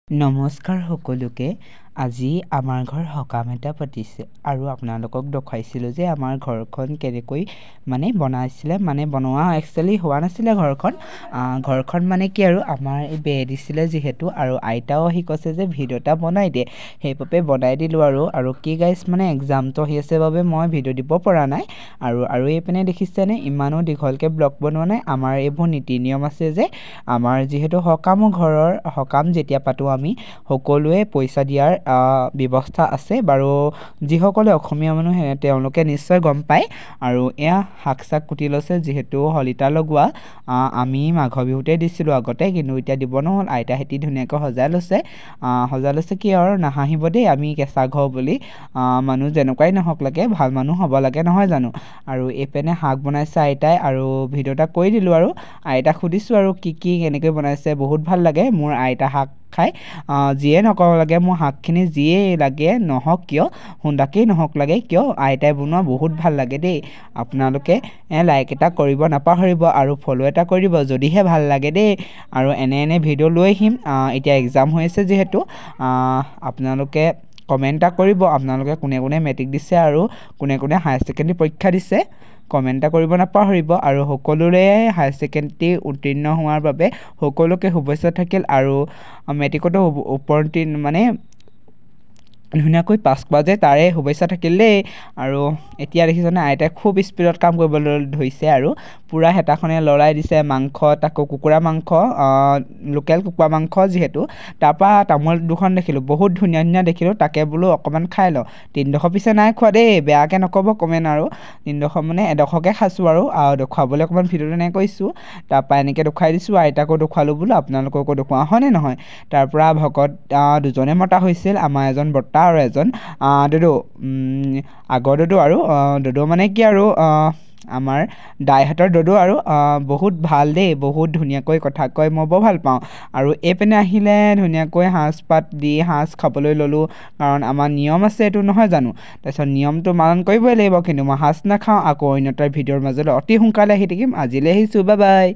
নমস্কাৰ সকলোকে আজি আমাৰ ঘৰ সকাম এটা পাতিছে আৰু আপোনালোকক দেখাইছিলোঁ যে আমাৰ ঘৰখন কেনেকৈ বনাইছিলে বনোৱা একচুয়ালি হোৱা নাছিলে ঘৰখন কি আৰু আমাৰ এই বেৰ দিছিলে যিহেতু আৰু আইতাও আহি কৈছে যে ভিডিও এটা বনাই দে সেইবাবে বনাই দিলোঁ আৰু কি গাইছ এক্সামটো আহি আছে বাবে মই ভিডিও দিব পৰা নাই আৰু এইপিনে দেখিছেনে ইমানো দীঘলকৈ ব্লগ বনোৱা নাই আমাৰ এইবোৰ নীতি নিয়ম আছে যে আমাৰ যিহেতু সকাম যেতিয়া পাতো আমি সকলোৱে পইচা দিয়াৰ ব্যৱস্থা আছে বাৰু যিসকলে অসমীয়া মানুহ তেওঁলোকে নিশ্চয় গম পায় আৰু এয়া শাক কুটি লৈছে যিহেতু হলিতা লগোৱা আমি মাঘ বিহুতে দিছিলোঁ আগতে কিন্তু এতিয়া দিব নহ'ল আইতা হেতি ধুনীয়াকৈ সজাই লৈছে কি আৰু নাহাঁহিব দেই আমি কেঁচা ঘৰ বুলি মানুহ যেনেকুৱাই নহওক লাগে ভাল মানুহ হ'ব লাগে নহয় জানো আৰু এইপিনে শাক বনাইছে আইতাই আৰু ভিডিও এটা কৰি দিলোঁ আৰু আইতাক সুধিছোঁ আৰু কি কেনেকৈ বনাইছে বহুত ভাল লাগে মোৰ আইতা শাক খাই যিয়ে নকওঁ লাগে মোৰ শাকখিনি যিয়ে লাগে নহওক কিয় হুন্দাকেই নহওক লাগে কিয় আইতাই বনোৱা বহুত ভাল লাগে দেই আপোনালোকে লাইক এটা কৰিব নাপাহৰিব আৰু ফলো এটা কৰি দিব যদিহে ভাল লাগে দেই আৰু এনে ভিডিও লৈ আহিম এতিয়া এক্সাম হৈ আছে যিহেতু আপোনালোকে কমেণ্ট এটা কৰিব আপোনালোকে কোনে মেট্ৰিক দিছে আৰু কোনে হায়াৰ ছেকেণ্ডেৰী পৰীক্ষা দিছে কমেণ্ট এটা কৰিব নাপাহৰিব আৰু সকলোৰে হায়াৰ ছেকেণ্ডেৰী উত্তীৰ্ণ হোৱাৰ বাবে সকলোকে শুভেচ্ছা থাকিল আৰু মেট্ৰিকতো ধুনীয়াকৈ পাছ কৰা যে তাৰে শুভেচ্ছা থাকিল দেই আৰু এতিয়া দেখিছেনে আইতাই খুব স্পীডত কাম কৰিবলৈ ধৰিছে আৰু পুৰা হেতাখনে লৰাই দিছে মাংস তাকো কুকুৰা মাংস লোকেল কুকুৰা মাংস যিহেতু তাৰপৰা তামোল দুখন দেখিলোঁ বহুত ধুনীয়া দেখিলোঁ তাকে বোলো অকণমান খাই লওঁ 3ডোখৰ পিছে নাই খোৱা দেই বেয়াকৈ নক'ব কমেণ্ট আৰু 3ডোখৰ এডোখৰকৈ খাইছোঁ আৰু দেখুৱাবলৈ অকণমান ভিডিঅ'টো এনেকৈ কৰিছোঁ তাৰপৰা এনেকৈ দেখুৱাই দিছোঁ আইতাকো দেখুৱালোঁ বোলো আপোনালোককো দেখুওৱা হয়নে নহয় তাৰপৰা ভকত দুজনে মতা হৈছিল আমাৰ এজন বৰ্তা আৰু এজন দদৌ আগৰ দদৌ আৰু দদৌ কি আৰু আমাৰ দাইহাতৰ দদৌ আৰু বহুত ভাল দেই বহুত ধুনীয়াকৈ কথা কয় মই বৰ ভাল পাওঁ আৰু এইপিনে আহিলে ধুনীয়াকৈ সাজপাত দি সাজ খাবলৈ ল'লোঁ কাৰণ আমাৰ নিয়ম আছে এইটো নহয় জানো তাৰপিছত নিয়মটো পালন কৰিবই লাগিব কিন্তু মই সাজ নাখাওঁ আকৌ অন্য এটা ভিডিঅ'ৰ মাজলৈ অতি সোনকালে আহি থাকিম আজিলৈ আহিছোঁ বাই বাই